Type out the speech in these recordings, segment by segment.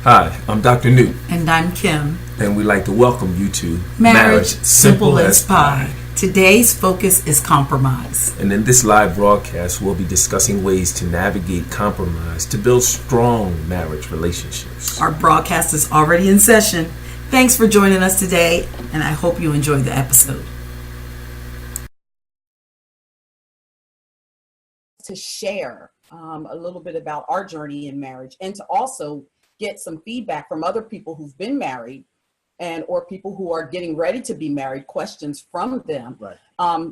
Hi, I'm Dr. Newt, And I'm Kim. and we'd like to welcome you to Marriage Simple as Pie. Today's focus is compromise. And in this live broadcast, we'll be discussing ways to navigate compromise to build strong marriage relationships. Our broadcast is already in session. Thanks for joining us today, and I hope you enjoyed the episode. To share a little bit about our journey in marriage, and to also get some feedback from other people who've been married and or people who are getting ready to be married, questions from them. Right.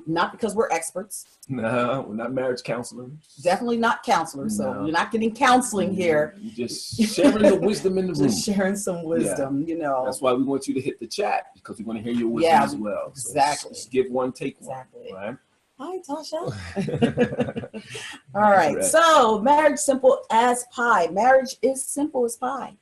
Not because we're experts. No, we're not marriage counselors. Definitely not counselors. So No. you're not getting counseling here. You're just sharing the wisdom in the room. Just sharing some wisdom, you know. That's why we want you to hit the chat, because we want to hear your wisdom Yeah, as well. exactly. So just give one, take one. Exactly. Right? Hi, Tasha. All right. So marriage simple as pie. Marriage is simple as pie.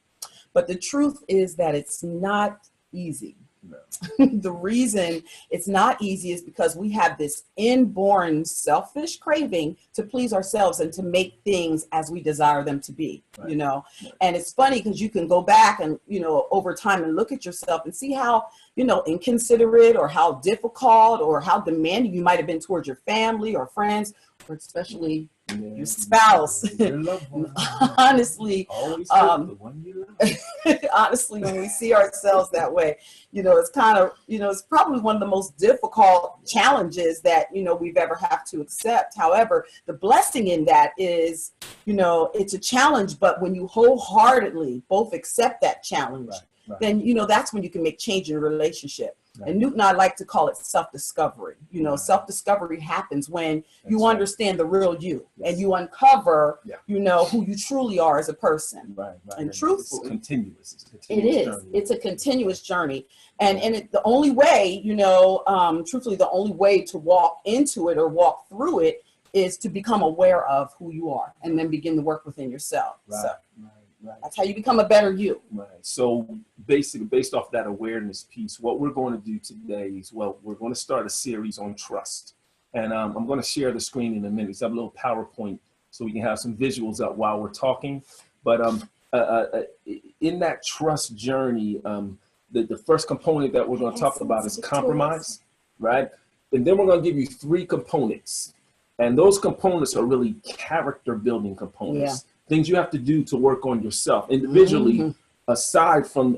But the truth is that it's not easy. No. The reason it's not easy is because we have this inborn selfish craving to please ourselves and to make things as we desire them to be, Right. you know. Right. And it's funny because you can go back and, you know, over time and look at yourself and see how, you know, inconsiderate or how difficult or how demanding you might have been towards your family or friends, or especially your spouse. Your loved one. Honestly, Always the one you love. honestly, when we see ourselves that way, you know, it's kind of, you know, it's probably one of the most difficult challenges that, you know, we've ever have to accept. However, the blessing in that is, you know, it's a challenge, but when you wholeheartedly both accept that challenge, Right. then, you know, that's when you can make change in a relationship. Right. And Newt and I like to call it self-discovery. You know, Right. self-discovery happens when you That's right. understand the real you, Yes. and you uncover, Yeah. you know, who you truly are as a person. Right. And truthfully, it's continuous. It's a it continuous is. journey. It's a continuous journey. And the only way, you know, truthfully, the only way to walk into it or walk through it is to become aware of who you are and then begin to work within yourself. Right. So Right. that's how you become a better you. Right. So basically, based off that awareness piece, what we're going to do today is, well, we're going to start a series on trust. And I'm going to share the screen in a minute. So I have a little PowerPoint so we can have some visuals up while we're talking. But in that trust journey, the first component that we're going to talk about is compromise, right? And then we're going to give you 3 components. And those components are really character building components. Things you have to do to work on yourself individually, aside from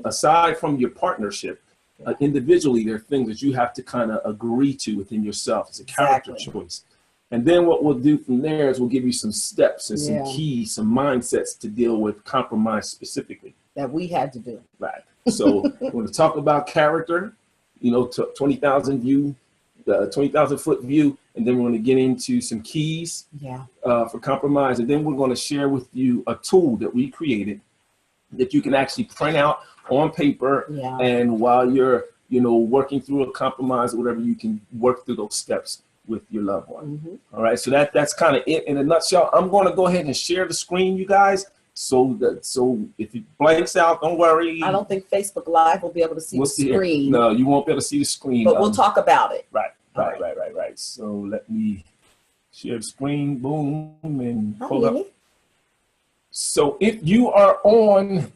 your partnership. Individually, there are things that you have to kind of agree to within yourself. It's a character choice. And then what we'll do from there is we'll give you some steps and some keys, some mindsets to deal with compromise specifically. That we had to do. Right. So we're going to talk about character, you know, 20,000 view, the 20,000 foot view, and then we're going to get into some keys for compromise, and then we're going to share with you a tool that we created that you can actually print out on paper, and while you're, you know, working through a compromise or whatever, you can work through those steps with your loved one. All right, so that's kind of it in a nutshell. I'm going to go ahead and share the screen, you guys. So if it blanks out, don't worry. I don't think Facebook Live will be able to see the screen. No, you won't be able to see the screen. But we'll talk about it. Right. So let me share the screen, boom, and pull up. So if you are on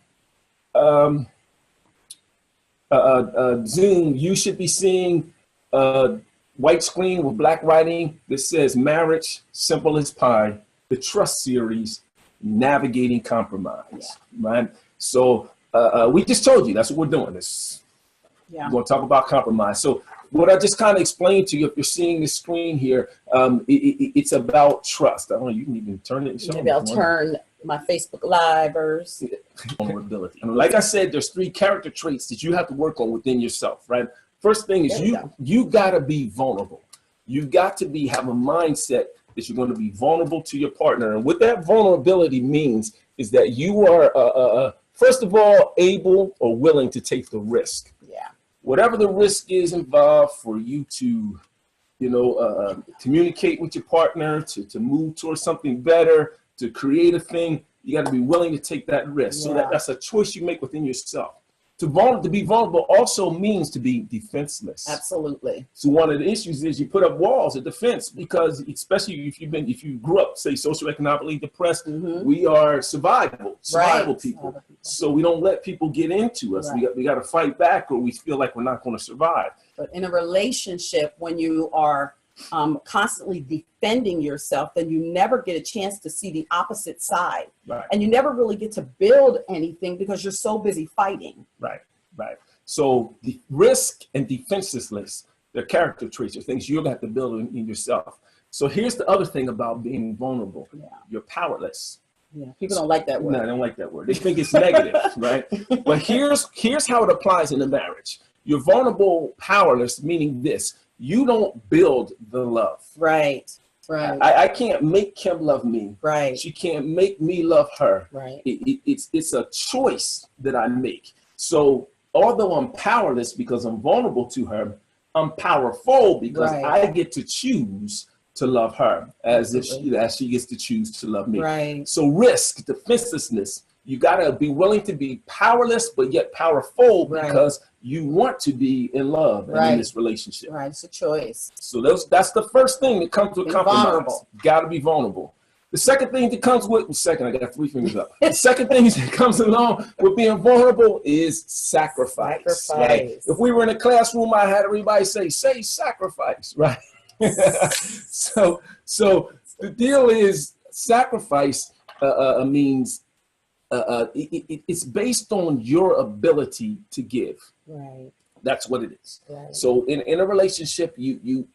Zoom, you should be seeing a white screen with black writing that says Marriage Simple as Pie, the Trust Series, Navigating Compromise, right? So we just told you that's what we're doing. We're going to talk about compromise. So what I just kind of explained to you, if you're seeing the screen here, it's about trust. I don't know, you can even turn it and show Maybe I'll turn my Facebook Livers. Vulnerability. I mean, like I said, there's 3 character traits that you have to work on within yourself, right? First thing is you got to be vulnerable. You've got to have a mindset that you're going to be vulnerable to your partner. And what that vulnerability means is that you are, first of all, able or willing to take the risk. Whatever the risk is involved for you to, you know, communicate with your partner, to move towards something better, to create a thing, you got to be willing to take that risk. So that's a choice you make within yourself. To be vulnerable also means to be defenseless. Absolutely. So one of the issues is you put up walls of defense because, especially if you grew up, say, socioeconomically depressed, we are survival people. So we don't let people get into us. We got to fight back, or we feel like we're not going to survive. But in a relationship, when you are constantly defending yourself, then you never get a chance to see the opposite side. Right. And you never really get to build anything because you're so busy fighting. Right. So the risk and defenselessness, they're character traits, they're things you're going to have to build in yourself. So here's the other thing about being vulnerable. Yeah. You're powerless. Yeah. People don't like that word. No, they don't like that word. They think it's negative, right? But here's how it applies in a marriage. You're vulnerable, powerless, meaning this. You don't build the love. Right. I can't make Kim love me. Right. She can't make me love her. Right. It's a choice that I make. So although I'm powerless because I'm vulnerable to her, I'm powerful because I get to choose to love her as she gets to choose to love me. Right. So risk, defenselessness, you got to be willing to be powerless, but yet powerful because you want to be in love and in this relationship. Right. It's a choice. So that's the first thing that comes with compromise. Got to be vulnerable. The second thing that comes with, I got 3 fingers up. The second thing that comes along with being vulnerable is sacrifice. Right? If we were in a classroom, I had everybody say sacrifice, right? So the deal is sacrifice means it's based on your ability to give. Right. That's what it is. Right. So in a relationship, you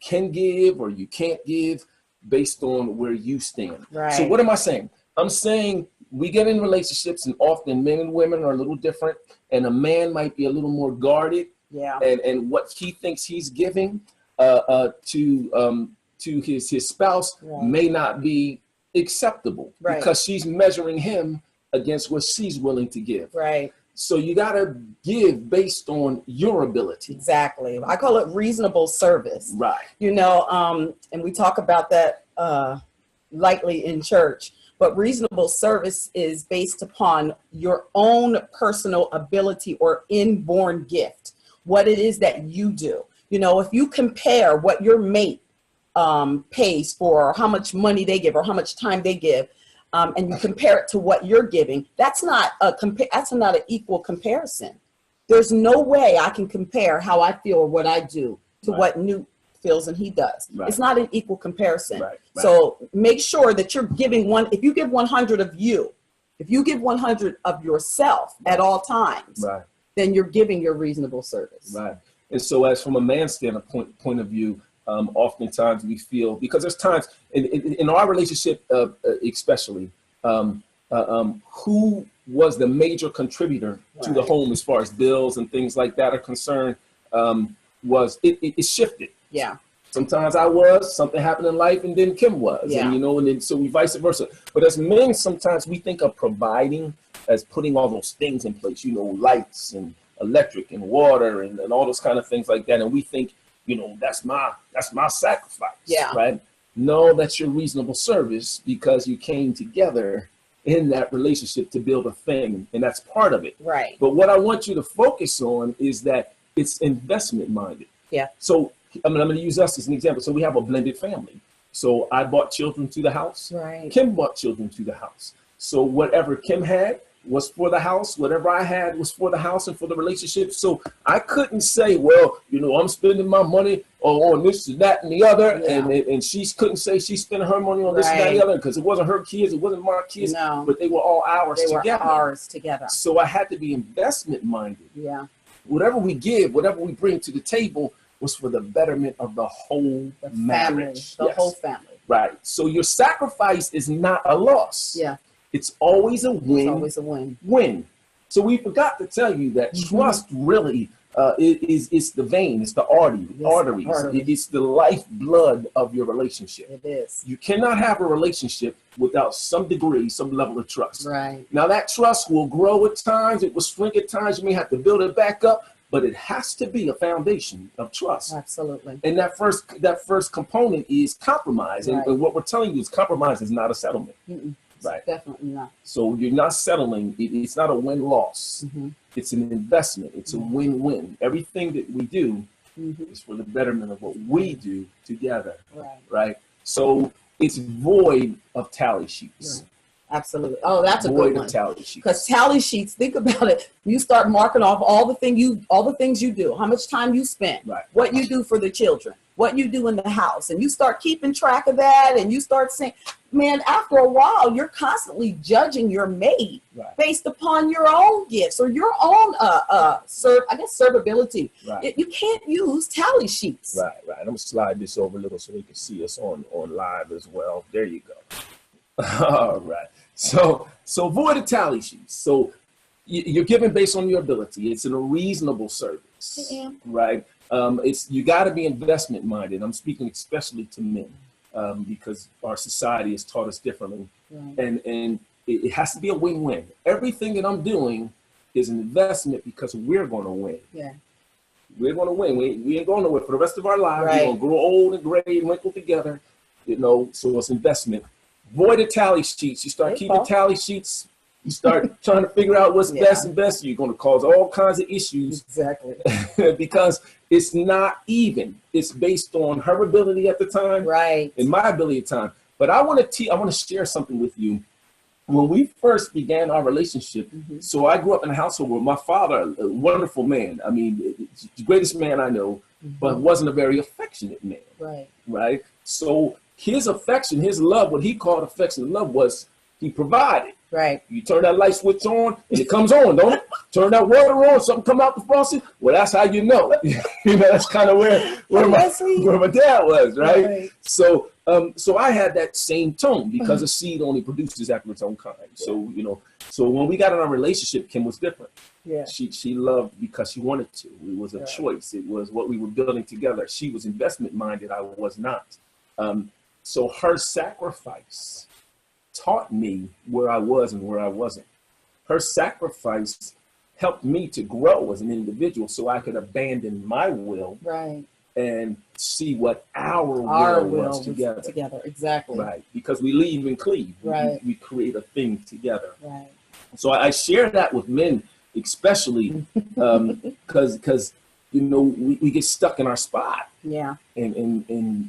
can give or you can't give based on where you stand. Right. So what am I saying? I'm saying we get in relationships and often men and women are a little different, and a man might be a little more guarded. Yeah. And what he thinks he's giving to his spouse may not be acceptable because she's measuring him against what she's willing to give. Right. So you got to give based on your ability. Exactly. I call it reasonable service. Right. And we talk about that lightly in church, but reasonable service is based upon your own personal ability or inborn gift, what it is that you do. If you compare what your mate pays for, or how much money they give, or how much time they give, and you compare it to what you're giving, that's not an equal comparison. There's no way I can compare how I feel or what I do to what Newt feels and he does. Right. It's not an equal comparison. Right. So make sure that you're giving if you give 100 of you, if you give 100 of yourself at all times, then you're giving your reasonable service. Right. And so as from a man's point of view, oftentimes we feel, because there's times in our relationship, especially, who was the major contributor to the home as far as bills and things like that are concerned, was it shifted. Yeah. Sometimes I was, something happened in life, and then Kim was, and and then so we vice versa. But as men, sometimes we think of providing as putting all those things in place, lights and electric and water and all those kind of things like that, and we think, that's my sacrifice. Yeah. Right. No, that's your reasonable service because you came together in that relationship to build a thing, and that's part of it. Right. But what I want you to focus on is that it's investment minded. Yeah. So I'm going to use us as an example. So we have a blended family. So I brought children to the house. Right. Kim brought children to the house. So whatever Kim had was for the house. Whatever I had was for the house and for the relationship. So I couldn't say, well, I'm spending my money on this and that and the other. Yeah. And she couldn't say she's spending her money on this and that and the other because it wasn't her kids. It wasn't my kids. No. But they were all ours together. So I had to be investment minded. Yeah. Whatever we give, whatever we bring to the table was for the betterment of the whole marriage. The whole family. Right. So your sacrifice is not a loss. Yeah. It's always a win. It's always a win. Win. So we forgot to tell you that trust really is the vein, it's the arteries. It's the lifeblood of your relationship. It is. You cannot have a relationship without some degree, some level of trust. Right. Now that trust will grow at times, it will shrink at times, you may have to build it back up, but it has to be a foundation of trust. Absolutely. And that first component is compromise. Right. And what we're telling you is compromise is not a settlement. Mm-mm. Right. Definitely not. So you're not settling. It's not a win-loss. it's an investment. It's a win-win. Everything that we do is for the betterment of what we do together. Right. So it's void of tally sheets. Absolutely. Oh, that's a Void good one. of tally sheets. Because tally sheets, think about it. You start marking off all the things you do, how much time you spent, what you do for the children, what you do in the house, and you start keeping track of that, and you start saying, man, after a while, you're constantly judging your mate based upon your own gifts or your own servability. You can't use tally sheets. Right. I'm gonna slide this over a little so they can see us on live as well. There you go. All right. So void of tally sheets. So you're given based on your ability. It's in a reasonable service, right? You got to be investment minded. I'm speaking especially to men because our society has taught us differently, and it has to be a win-win. Everything that I'm doing is an investment because we're going to win. We're going to win. We ain't going nowhere for the rest of our lives. We're going to grow old and gray and wrinkle together, so it's investment. Void of tally sheets. You start keeping tally sheets. You start trying to figure out what's best and best. You're going to cause all kinds of issues. Exactly. Because it's not even. It's based on her ability at the time, and my ability at the time. But I want to share something with you. When we first began our relationship, so I grew up in a household where my father, a wonderful man. I mean, the greatest man I know, but wasn't a very affectionate man. Right. So his affection, his love, what he called affection and love was he provided. You turn that light switch on and it comes on, don't it? Turn that water on, something come out the faucet. Well, that's how you know. That's kind of where my dad was, right? So I had that same tone because a seed only produces after its own kind. So so when we got in our relationship, Kim was different. She loved because she wanted to. It was a choice. It was what we were building together. She was investment minded. I was not. So her sacrifice taught me where I was and where I wasn't. Her sacrifice helped me to grow as an individual so I could abandon my will and see what our will was together. Exactly. Right. Because we leave and cleave. We create a thing together. So I share that with men, especially because we get stuck in our spot. And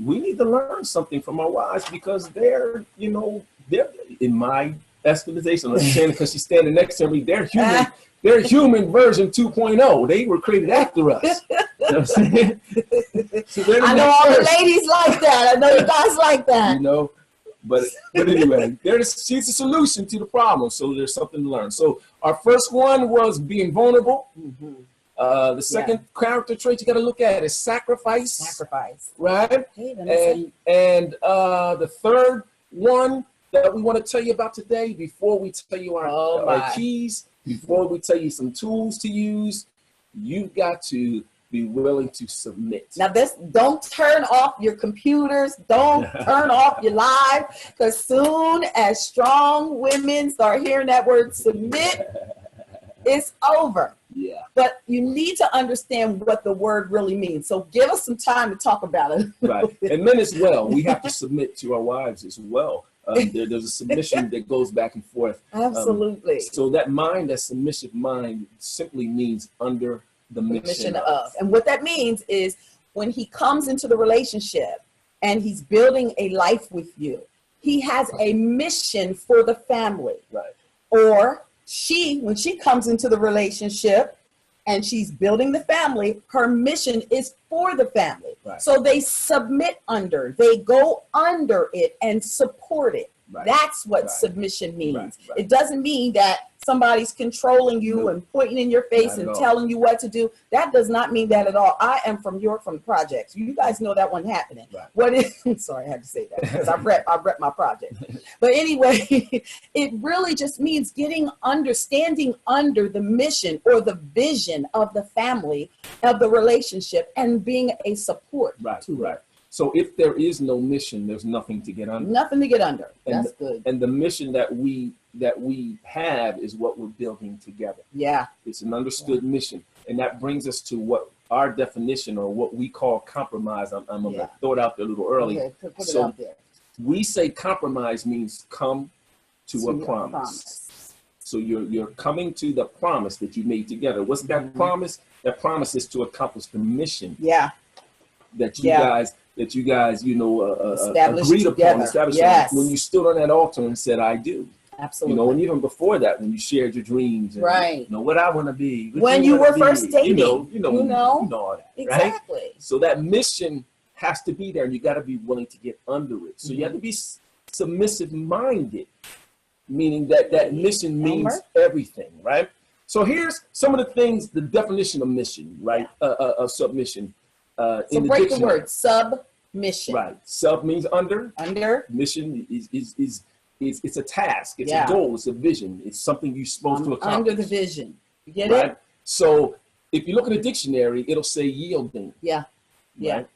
we need to learn something from our wives because they're in my estimation, because she's standing next to me, they're human. They're human version 2.0. They were created after us. You know what I'm saying? So I know all the ladies like that. I know you guys like that. But anyway, she's a solution to the problem. So there's something to learn. So our first one was being vulnerable. The second character trait you got to look at is sacrifice. Right? And the third one that we want to tell you about today, before we tell you our keys, before we tell you some tools to use, you've got to be willing to submit. Now don't turn off your computers. Don't turn off your live, because soon as strong women start hearing that word submit, it's over. But you need to understand what the word really means. So give us some time to talk about it. And men as well. We have to submit to our wives as well. There's a submission that goes back and forth. Absolutely. So that submissive mind simply means under the mission of. And what that means is when he comes into the relationship and he's building a life with you, he has a mission for the family. Or when she comes into the relationship and she's building the family, her mission is for the family. So they submit under, they go under it and support it. That's what submission means. It doesn't mean that somebody's controlling you and pointing in your face and telling you what to do. That does not mean that at all. I am from York, from the projects. You guys know that one happening. Sorry, I had to say that because I rep my project. But anyway, it really just means standing under the mission or the vision of the family, of the relationship, and being a support to it. So if there is no mission, there's nothing to get under. Nothing to get under. That's good. And the mission that we have is what we're building together. It's an understood mission. And that brings us to what our definition, or what we call compromise. I'm going to throw it out there a little early. Put it out there. We say compromise means come to a promise. So you're coming to the promise that you made together. What's that promise? That promise is to accomplish the mission. Yeah. That you guys, established agreed together. upon. Established Yes. when you stood on that altar and said, "I do." Absolutely. And even before that, when you shared your dreams, and, right? What I want to be. When you were first dating, you know all that, exactly. Right? So that mission has to be there, and you got to be willing to get under it. So you have to be submissive-minded, meaning that mission means everything, right? So here's some of the things, the definition of mission, right? Of submission. So break the word submission. Right. Sub means under. Under. Mission is it's a task. It's a goal. It's a vision. It's something you're supposed to accomplish. Under the vision. You get right? it? So if you look at a dictionary, it'll say yielding. Yeah. Yeah. Right?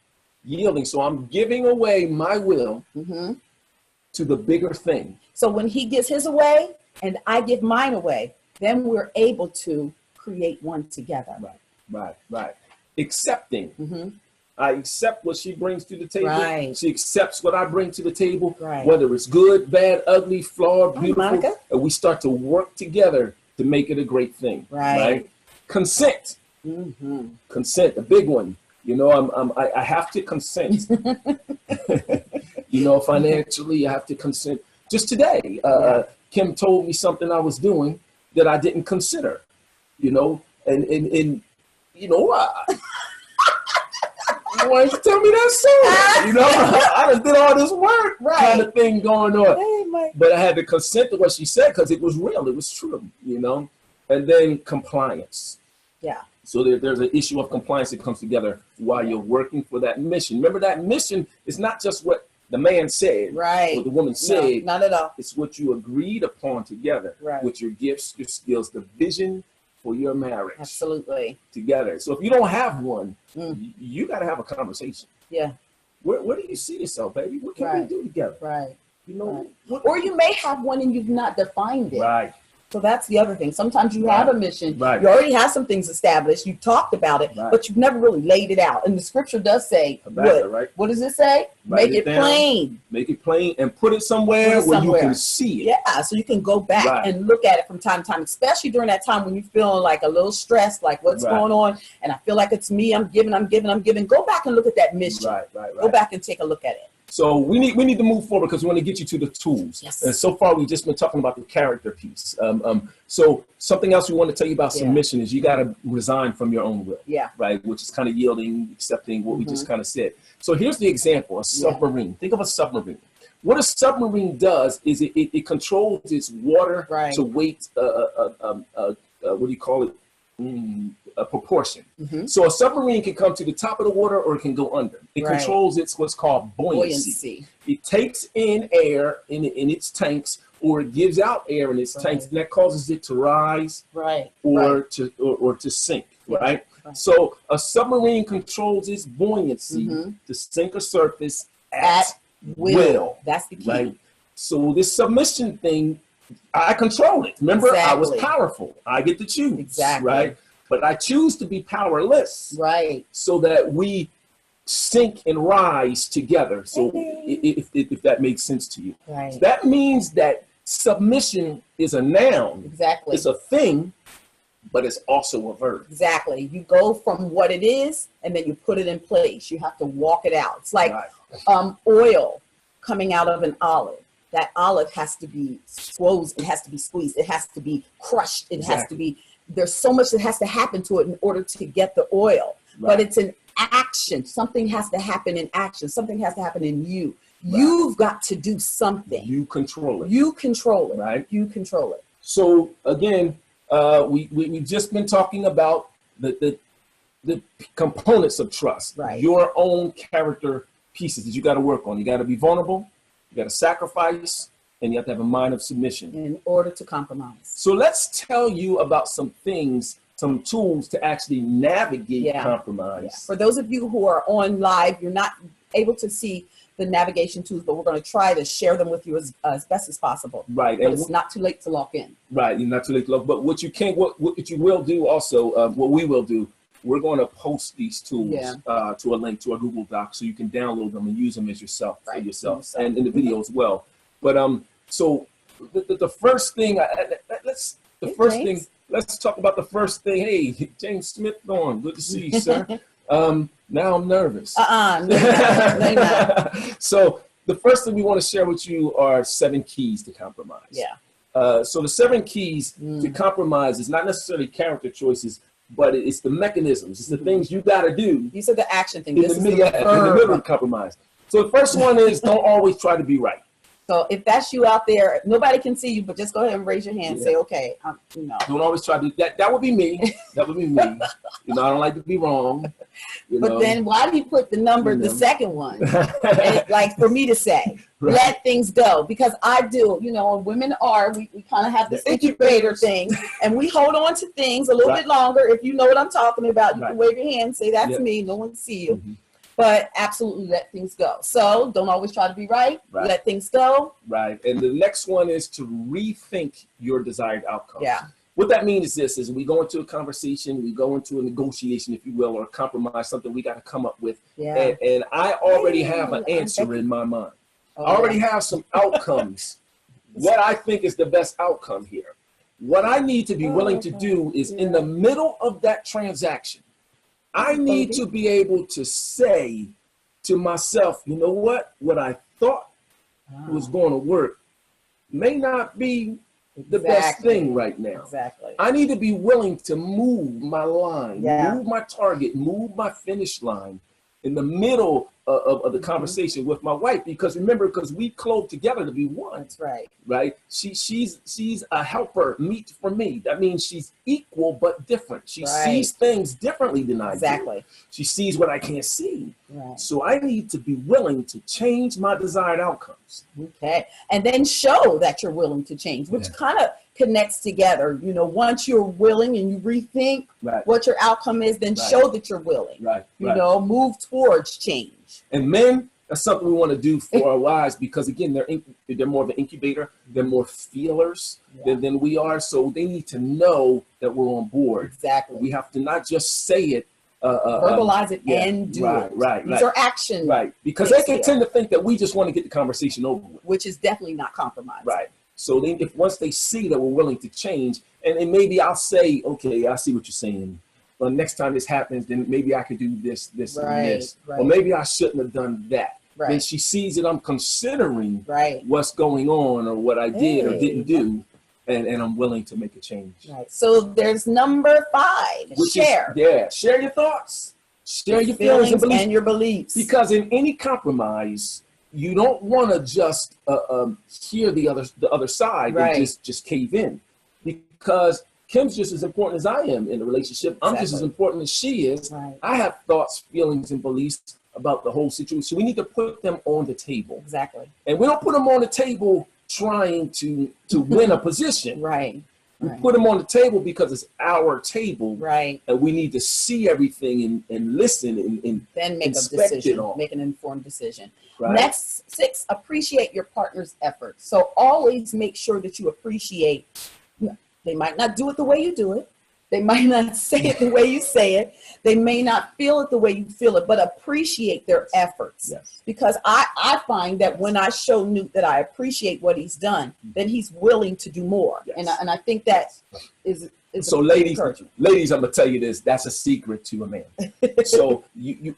Yielding. So I'm giving away my will to the bigger thing. So when he gives his away and I give mine away, then we're able to create one together. Right. Accepting. I accept what she brings to the table. Right. She accepts what I bring to the table, right. Whether it's good, bad, ugly, flawed, beautiful. And we start to work together to make it a great thing. Right. Consent. Consent, a big one. I have to consent. Financially, I have to consent. Just today, Kim told me something I was doing that I didn't consider. Why didn't you tell me that sooner? I just did all this work, kind of thing going on. But I had to consent to what she said because it was real. It was true, And then compliance. Yeah. So there's an issue of compliance that comes together while you're working for that mission. Remember, that mission is not just what the man said, right? What the woman said. No, not at all. It's what you agreed upon together, with your gifts, your skills, the vision for your marriage. Absolutely. Together. So if you don't have one, you got to have a conversation. Yeah. Where do you see yourself, baby? What can we do together? Right. Or you may have one and you've not defined it. Right. So that's the other thing. Sometimes you have a mission. Right. You already have some things established. You talked about it, but you've never really laid it out. And the scripture does say, what does it say? Make it plain. Make it plain and put it somewhere where you can see it. Yeah, so you can go back and look at it from time to time, especially during that time when you're feeling like a little stressed, like what's going on, and I feel like it's me, I'm giving. Go back and look at that mission. Go back and take a look at it. So we need to move forward because we want to get you to the tools. Yes. And so far we've just been talking about the character piece. So something else we want to tell you about submission is you got to resign from your own will. Yeah. Right. Which is kind of yielding, accepting what we just kind of said. So here's the example: a submarine. Think of a submarine. What a submarine does is it controls its water to weight. What do you call it? A proportion. So a submarine can come to the top of the water or it can go under. It controls what's called buoyancy. It takes in air in its tanks, or it gives out air in its tanks, and that causes it to rise or to sink. Right? So a submarine controls its buoyancy to sink or surface at will. That's the key. Right? So this submission thing, I control it. Remember, I was powerful. I get to choose. Exactly. Right? But I choose to be powerless. Right. So that we sink and rise together. So if that makes sense to you. Right. So that means that submission is a noun. Exactly. It's a thing, but it's also a verb. Exactly. You go from what it is and then you put it in place. You have to walk it out. It's like oil coming out of an olive. That olive has to be squeezed. It has to be squeezed. It has to be crushed. It has to be, there's so much that has to happen to it in order to get the oil. But it's an action. Something has to happen in action. Something has to happen in you. You've got to do something. You control it. You control it. Right. You control it. So again, we've just been talking about the components of trust. Right. Your own character pieces that you got to work on. You got to be vulnerable. You got to sacrifice, and you have to have a mind of submission. In order to compromise. So let's tell you about some things, some tools to actually navigate compromise. Yeah. For those of you who are on live, you're not able to see the navigation tools, but we're going to try to share them with you as best as possible. Right. But it's not too late to log in. Right. You're not too late to log. But what you will do also, what we will do, we're going to post these tools to a link to a Google Doc so you can download them and use them as yourself for yourself and in the video as well. But so the first thing, let's The first thing, let's talk about the first thing. Hey, James Smith on. Good to see you, sir. Now I'm nervous. No, you're not. So the first thing we want to share with you are 7 keys to compromise. Yeah. So the 7 keys to compromise is not necessarily character choices, but it's the mechanisms. It's the things you got to do. You said the action thing. In the middle of compromise. So the first one is don't always try to be right. So if that's you out there, nobody can see you, but just go ahead and raise your hand and say, okay, Don't always try to do that. That would be me. That would be me. I don't like to be wrong. But then why do you put the number, the second one? Like for me to say, let things go. Because I do, women we kind of have this incubator thing, and we hold on to things a little bit longer. If you know what I'm talking about, you can wave your hand and say, that's me. No one see you. But absolutely let things go. So don't always try to be right. Let things go. Right. And the next one is to rethink your desired outcome. Yeah. What that means is this, is we go into a conversation, we go into a negotiation, if you will, or a compromise, something we got to come up with. Yeah. And I already have an answer in my mind. I already have some outcomes. What I think is the best outcome here. What I need to be willing to do is in the middle of that transaction, I need to be able to say to myself, you know what I thought was going to work may not be the best thing right now. Exactly. I need to be willing to move my line, move my target, move my finish line in the middle of the conversation with my wife, because remember, because we clove together to be one. That's right. Right. She's a helper meet for me. That means she's equal but different. She sees things differently than I do. Exactly. She sees what I can't see. Right. So I need to be willing to change my desired outcomes. Okay. And then show that you're willing to change, which kind of connects together. Once you're willing and you rethink what your outcome is, then show that you're willing. Move towards change. And men, that's something we want to do for our wives, because again, they're more of an incubator. They're more feelers than we are. So they need to know that we're on board. Exactly. We have to not just say it. Verbalize it and do it. Right. These are action. Right. Because they can tend to think that we just want to get the conversation over with. Which is definitely not compromise. Right. So then once they see that we're willing to change, and maybe I'll say, okay, I see what you're saying. But next time this happens, then maybe I could do this, and this. Or maybe I shouldn't have done that. Right. Then she sees that I'm considering what's going on or what I did or didn't do, and I'm willing to make a change. Right. So there's number 5, share. Share your thoughts. Share your feelings and your beliefs. Because in any compromise, you don't want to just hear the other side and just cave in, because Kim's just as important as I am in the relationship. I'm just as important as she is. Right. I have thoughts, feelings, and beliefs about the whole situation. So we need to put them on the table. Exactly. And we don't put them on the table trying to win a position. Right. We put them on the table because it's our table. Right. And we need to see everything and listen and then make a decision, make an informed decision. Right. Next, 6, appreciate your partner's effort. So always make sure that you appreciate. They might not do it the way you do it. They might not say it the way you say it. They may not feel it the way you feel it, but appreciate their efforts. Yes. Because I find that when I show Newt that I appreciate what he's done, then he's willing to do more. Yes. And I think that is so ladies, I'm gonna tell you this. That's a secret to a man. So you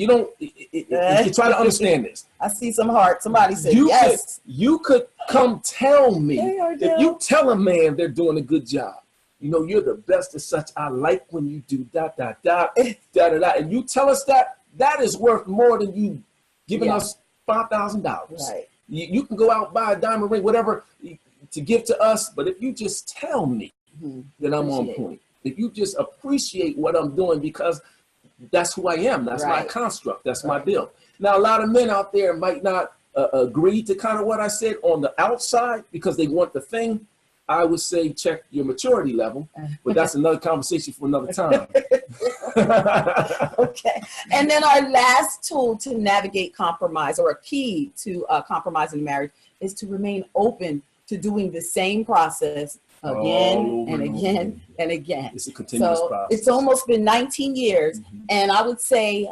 don't. If you try to understand this. I see some heart. Somebody said yes. You could come tell me if you tell a man they're doing a good job. You're the best as such. I like when you do ... And you tell us that is worth more than you giving us $5,000. Right. You can go out, buy a diamond ring, whatever, to give to us. But if you just tell me that I'm on point, if you just appreciate what I'm doing, because that's who I am. That's my construct. That's my deal. Now, a lot of men out there might not agree to kind of what I said on the outside because they want the thing. I would say check your maturity level, but that's another conversation for another time. Okay. And then our last tool to navigate compromise, or a key to compromising marriage, is to remain open to doing the same process again and again and again. It's a continuous process. It's almost been 19 years. And I would say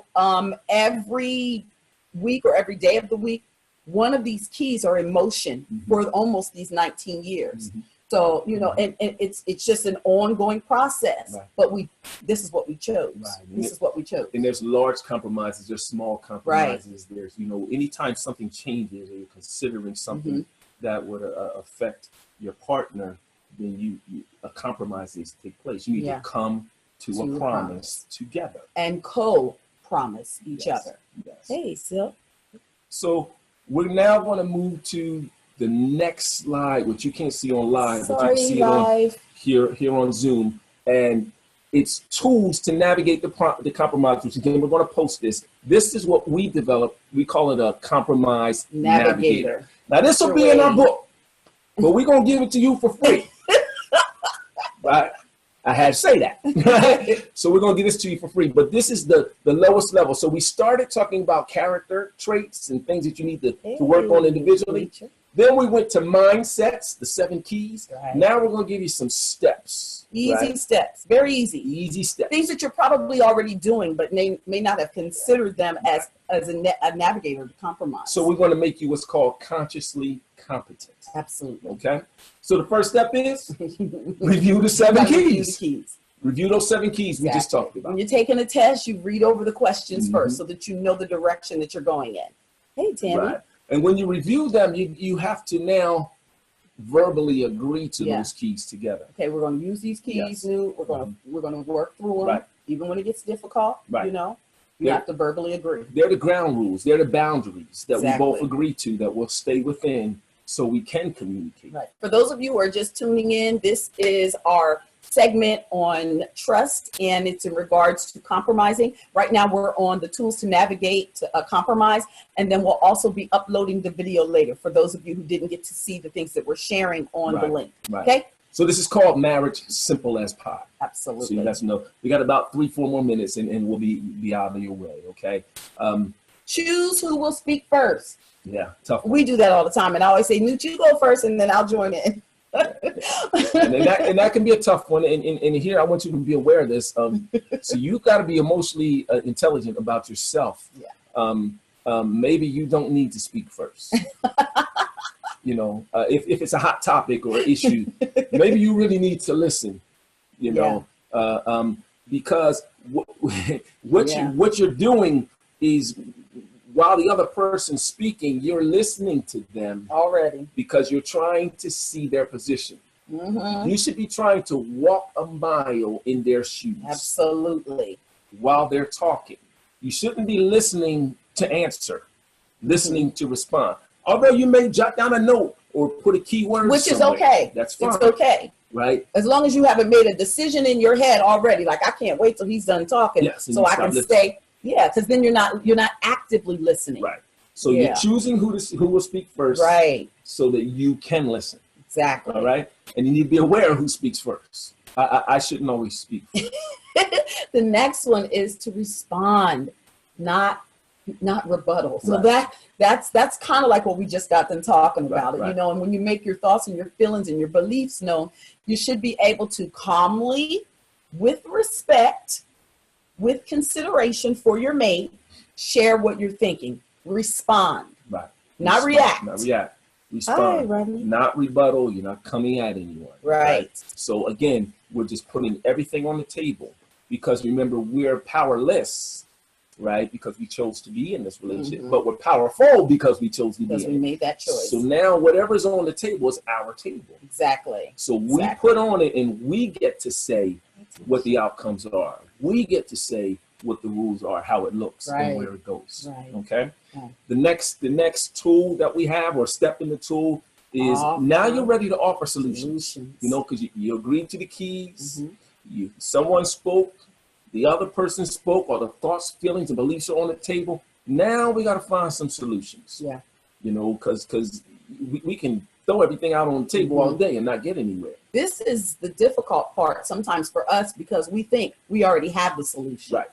every week or every day of the week, one of these keys are in motion for almost these 19 years. So, you know, and it's just an ongoing process, Right. but this is what we chose. Right. This is what we chose. And there's large compromises, there's small compromises. Right. There's, you know, anytime something changes or you're considering something that would affect your partner, then a compromise needs to take place. You need to come to a promise together. And co-promise each other. Yes. Hey, Sil. So we're now going to move to the next slide, which you can't see on live, but you can see it on here on Zoom. And it's tools to navigate the compromise, which again, we're going to post this. This is what we developed. We call it a compromise navigator. Now, this will be in our book, but we're going to give it to you for free. Right? I had to say that. So we're going to give this to you for free. But this is the lowest level. So we started talking about character traits and things that you need to work on individually. Then we went to mindsets, the 7 keys. Right. Now we're going to give you some steps. Easy steps. Very easy. Easy steps. Things that you're probably already doing, but may not have considered them as a navigator to compromise. So we're going to make you what's called consciously competent. Absolutely. Okay? So the first step is review the 7 keys. Review those 7 keys we just talked about. When you're taking a test, you read over the questions first so that you know the direction that you're going in. Hey, Tammy. Right. And when you review them, you have to now verbally agree to those keys together. Okay, we're going to use these keys. We're going to work through them, even when it gets difficult. You know, you have to verbally agree. They're the ground rules. They're the boundaries that we both agree to that will stay within, so we can communicate. Right. For those of you who are just tuning in, this is our segment on trust, and it's in regards to compromising. Right now we're on the tools to navigate a compromise, and then we'll also be uploading the video later for those of you who didn't get to see the things that we're sharing on the link. Okay, so this is called Marriage Simple as Pie. Absolutely. So you guys know we got about 3-4 more minutes and we'll be out of your way. Okay, choose who will speak first. Yeah, tough. We do that all the time, and I always say, Newt, you go first and then I'll join in. and that can be a tough one. And here I want you to be aware of this. So you got to be emotionally intelligent about yourself. Yeah. Maybe you don't need to speak first. You know, if it's a hot topic or issue, maybe you really need to listen. You know, because what you're doing is, while the other person's speaking, you're listening to them already because you're trying to see their position. You should be trying to walk a mile in their shoes. Absolutely. While they're talking. You shouldn't be listening to answer, listening to respond. Although you may jot down a note or put a keyword which somewhere. Is okay. That's fine. It's okay. Right? As long as you haven't made a decision in your head already, like I can't wait till he's done talking so I can stay. Yeah, because then you're not actively listening. Right. So you're choosing who will speak first. Right. So that you can listen. Exactly. All right. And you need to be aware of who speaks first. I shouldn't always speak first. The next one is to respond, not rebuttal. So that's kind of like what we just got them talking about. You know, and when you make your thoughts and your feelings and your beliefs known, you should be able to calmly, with respect, with consideration for your mate, share what you're thinking. Respond. Right. Not react. Not react. Respond. Hi, not rebuttal. You're not coming at anyone. Right. So again, we're just putting everything on the table because remember, we're powerless, right? Because we chose to be in this relationship, but we're powerful because we chose to be in it. Because we made that choice. So now whatever's on the table is our table. Exactly. So we put on it and we get to say what the outcomes are. We get to say what the rules are, how it looks, and where it goes. Okay. The next tool that we have, or step in the tool, is now you're ready to offer solutions. You know, because you agreed to the keys. Someone spoke, the other person spoke, or the thoughts, feelings, and beliefs are on the table. Now we got to find some solutions. Yeah. You know, because we can throw everything out on the table all day and not get anywhere. This is the difficult part sometimes for us because we think we already have the solution. Right.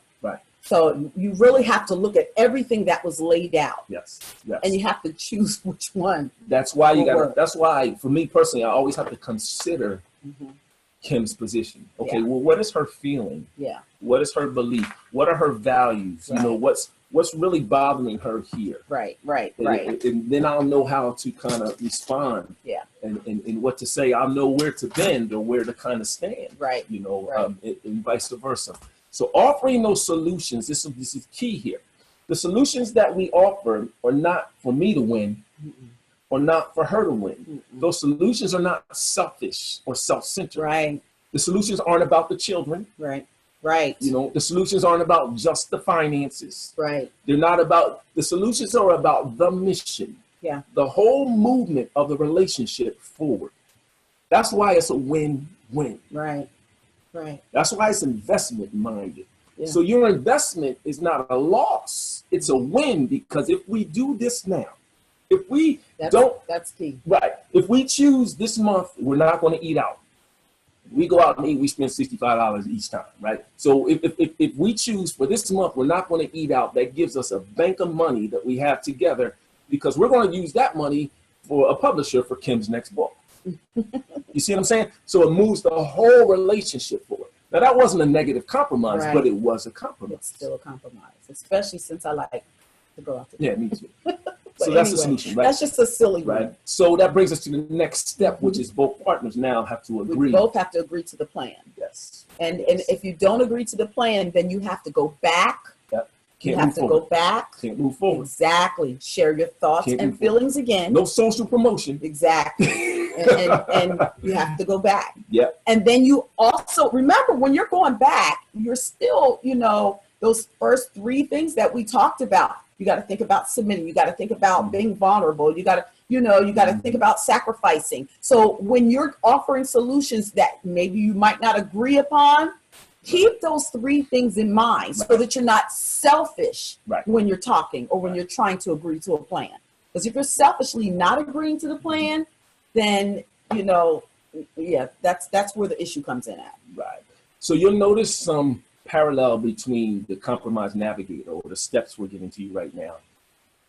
So you really have to look at everything that was laid out. Yes. And you have to choose which one. That's why that's why for me personally, I always have to consider Kim's position. Okay, well, what is her feeling? Yeah. What is her belief? What are her values? You know, what's really bothering her here? Right. And then I'll know how to kind of respond. Yeah. and what to say. I'll know where to bend or where to kind of stand. Right. You know, Right. and vice versa. So offering those solutions, this is key here. The solutions that we offer are not for me to win or not for her to win. Those solutions are not selfish or self-centered. Right. The solutions aren't about the children. Right. Right. You know, the solutions aren't about just the finances. Right. They're not about, the solutions are about the mission. Yeah. The whole movement of the relationship forward. That's why it's a win-win. Right. Right. That's why it's investment minded. Yeah. So your investment is not a loss. It's a win, because if we do this now, if we that's key. right, if we choose this month, we're not going to eat out. We go out and eat, we spend $65 each time, right? So if we choose for this month, we're not going to eat out, that gives us a bank of money that we have together, because we're going to use that money for a publisher for Kim's next book. You see what I'm saying? So it moves the whole relationship forward. Now, that wasn't a negative compromise, Right. but it was a compromise. It's still a compromise, especially since I like to go out to Yeah, me too. But So that's the anyway, solution, right? That's just a silly one. Right. So that brings us to the next step, which is both partners now have to agree. We both have to agree to the plan. Yes. And if you don't agree to the plan, then you have to go back. Yep. You Can't have move to forward. go back. Can't move forward. Exactly. Share your thoughts Can't and move forward. feelings again. No social promotion. Exactly. and you have to go back. Yep. And then you also remember, when you're going back, you're still, those first three things that we talked about. You got to think about submitting. You got to think about being vulnerable. You got to, you got to think about sacrificing. So when you're offering solutions that maybe you might not agree upon, keep those three things in mind, so that you're not selfish when you're talking or when you're trying to agree to a plan. Because if you're selfishly not agreeing to the plan, then, that's where the issue comes in at. Right. So you'll notice some parallel between the compromise navigator, or the steps we're giving to you right now,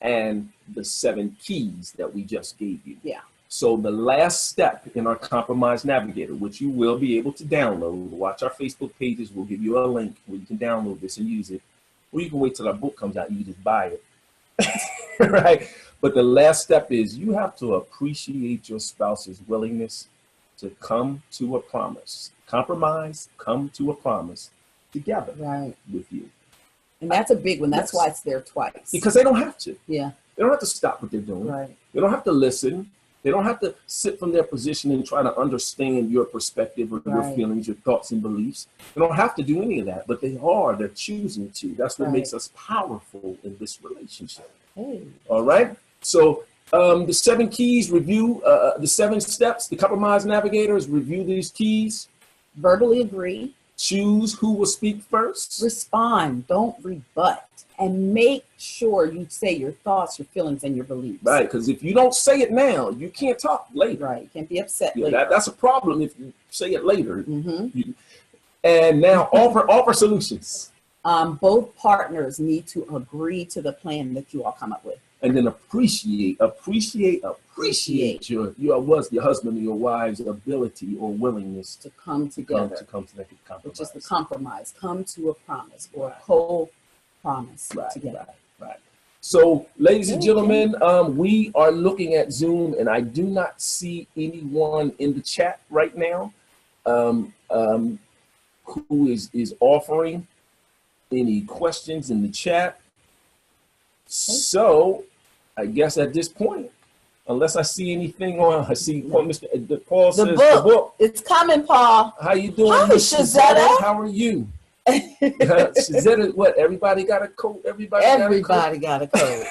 and the 7 keys that we just gave you. Yeah. So the last step in our compromise navigator, which you will be able to download, watch our Facebook pages. We'll give you a link where you can download this and use it, or you can wait till our book comes out and you just buy it. Right. But the last step is you have to appreciate your spouse's willingness to come to a promise. Compromise, come to a promise together with you. And that's a big one. That's why it's there twice. Because they don't have to. Yeah. They don't have to stop what they're doing. Right. They don't have to listen. They don't have to sit from their position and try to understand your perspective or your feelings, your thoughts and beliefs. They don't have to do any of that, but they're choosing to. That's what makes us powerful in this relationship. Hey. All right. So the 7 keys, review the 7 steps. The compromise navigators, review these keys. Verbally agree. Choose who will speak first. Respond. Don't rebut. And make sure you say your thoughts, your feelings, and your beliefs. Right, because if you don't say it now, you can't talk later. Right, you can't be upset later. That's a problem if you say it later. Mm-hmm. And now offer solutions. Both partners need to agree to the plan that you all come up with. And then appreciate your husband or your wife's ability or willingness to come together. To come to that compromise. Which is the compromise. Come to a promise or a co-promise together. Right. So, ladies and gentlemen, we are looking at Zoom, and I do not see anyone in the chat right now who is offering any questions in the chat. So, I guess at this point, unless I see anything on, I see Mr. Paul says the book. It's coming, Paul. How you doing, Hi, Shazetta? How are you? Shazetta, what? Everybody got a code? Everybody got a code.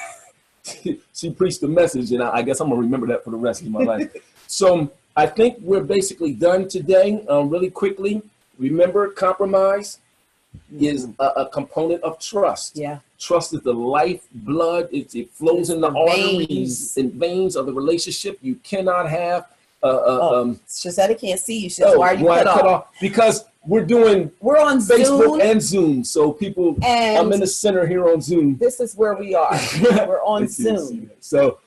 She preached the message, and I guess I'm gonna remember that for the rest of my life. So I think we're basically done today. Really quickly, remember, compromise is a component of trust. Yeah. Trust is the lifeblood. It flows in the arteries and veins of the relationship. You cannot have. Shazetta can't see you. Why are you cut off? Because we're on Facebook Zoom and Zoom. So people, I'm in the center here on Zoom. This is where we are. We're on Zoom. So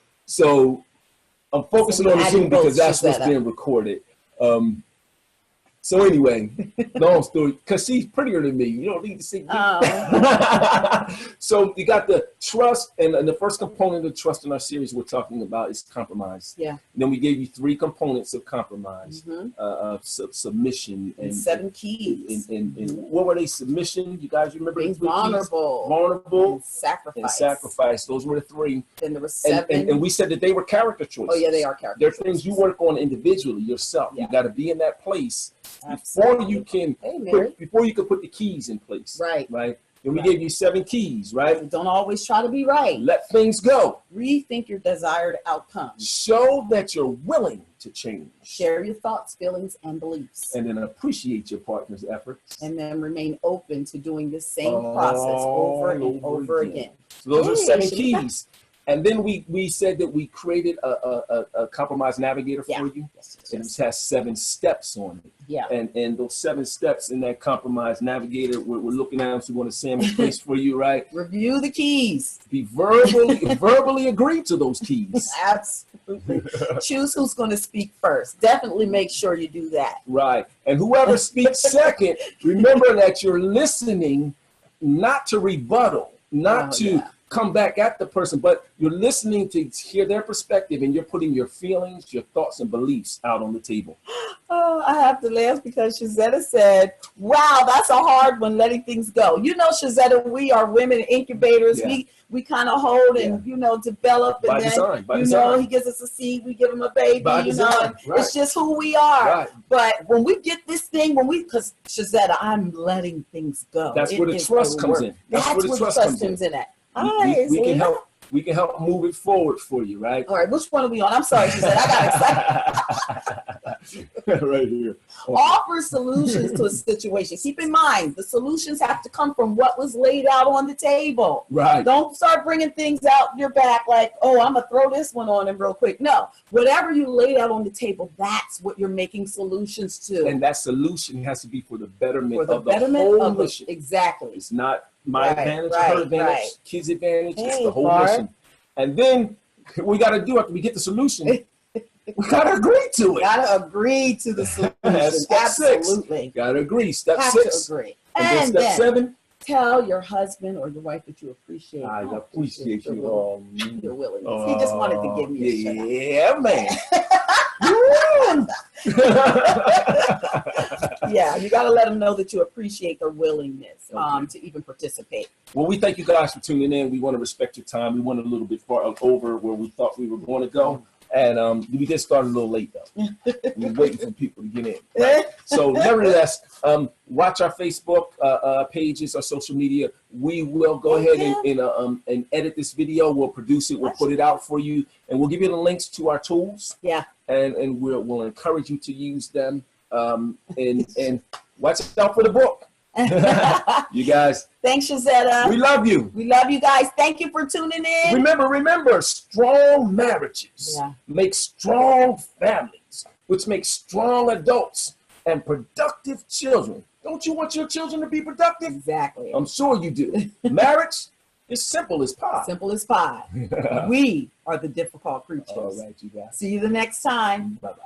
I'm focusing on the Zoom because that's what's being recorded. So anyway, long story, because she's prettier than me. You don't need to see me. Oh. So you got the trust, and the first component of trust in our series we're talking about is compromise. Yeah. And then we gave you 3 components of compromise, submission, and 7 keys. And what were they? Submission. You guys remember? Being vulnerable. Vulnerable. And sacrifice. And sacrifice. Those were the 3. Then there were 7. And we said that they were character choices. Oh yeah, they are character. They're things you work on individually yourself. Yeah. You got to be in that place Absolutely. before you can put the keys in place. Right. Right. And we gave you 7 keys, right? Don't always try to be right. Let things go. Rethink your desired outcome. Show that you're willing to change. Share your thoughts, feelings, and beliefs. And then appreciate your partner's efforts. And then remain open to doing the same process over and over again. So those are 7 keys. And then we said that we created a compromise navigator for you. Yes. And it has 7 steps on it. Yeah. And those 7 steps in that compromise navigator, we're looking at them, so we want to say them in place for you, right? Review the keys. Be verbally agree to those keys. Absolutely. Choose who's going to speak first. Definitely make sure you do that. Right. And whoever speaks second, remember that you're listening not to rebuttal, not to come back at the person, but you're listening to hear their perspective, and you're putting your feelings, your thoughts, and beliefs out on the table. Oh, I have to laugh because Shazetta said, wow, that's a hard one, letting things go. You know, Shazetta, we are women incubators. Yeah. We kind of hold and, develop. And by then, design. he gives us a seed, we give him a baby, By design. Right. It's just who we are. Right. But when we get this thing, because Shazetta, I'm letting things go. That's where the trust comes in. That's where the trust comes in at. We can help move it forward for you, right? All right, which one are we on? I'm sorry, she said. I got excited. Right here. Offer solutions to a situation. Keep in mind, the solutions have to come from what was laid out on the table. Right. Don't start bringing things out your back like, oh, I'm going to throw this one on him real quick. No, whatever you laid out on the table, that's what you're making solutions to. And that solution has to be for the betterment for the of the betterment whole of mission. Exactly. It's not my advantage, her advantage, kids' advantage. It's the whole Bart. mission. And then what we got to do after we get the solution, we got to agree to it. Got to agree to the solution. Absolutely. Got to agree. Step Have 6. to agree. And then step 7. Tell your husband or your wife that you appreciate. I appreciate you. Your willingness. He just wanted to give me a shout out. Yeah, man. Yeah, you got to let them know that you appreciate their willingness to even participate. Well, we thank you guys for tuning in. We want to respect your time. We went a little bit far over where we thought we were going to go. And we did start a little late, though. We're waiting for people to get in. Right? So, nevertheless, watch our Facebook pages, our social media. We will go ahead and edit this video. We'll produce it. We'll put it out for you. And we'll give you the links to our tools. Yeah. And we'll encourage you to use them. And watch out for the book. You guys. Thanks, Shazetta. We love you. We love you guys. Thank you for tuning in. Remember, strong marriages make strong families, which makes strong adults and productive children. Don't you want your children to be productive? Exactly. I'm sure you do. Marriage is simple as pie. Simple as pie. We are the difficult creatures. All right, you guys. See you the next time. Bye-bye.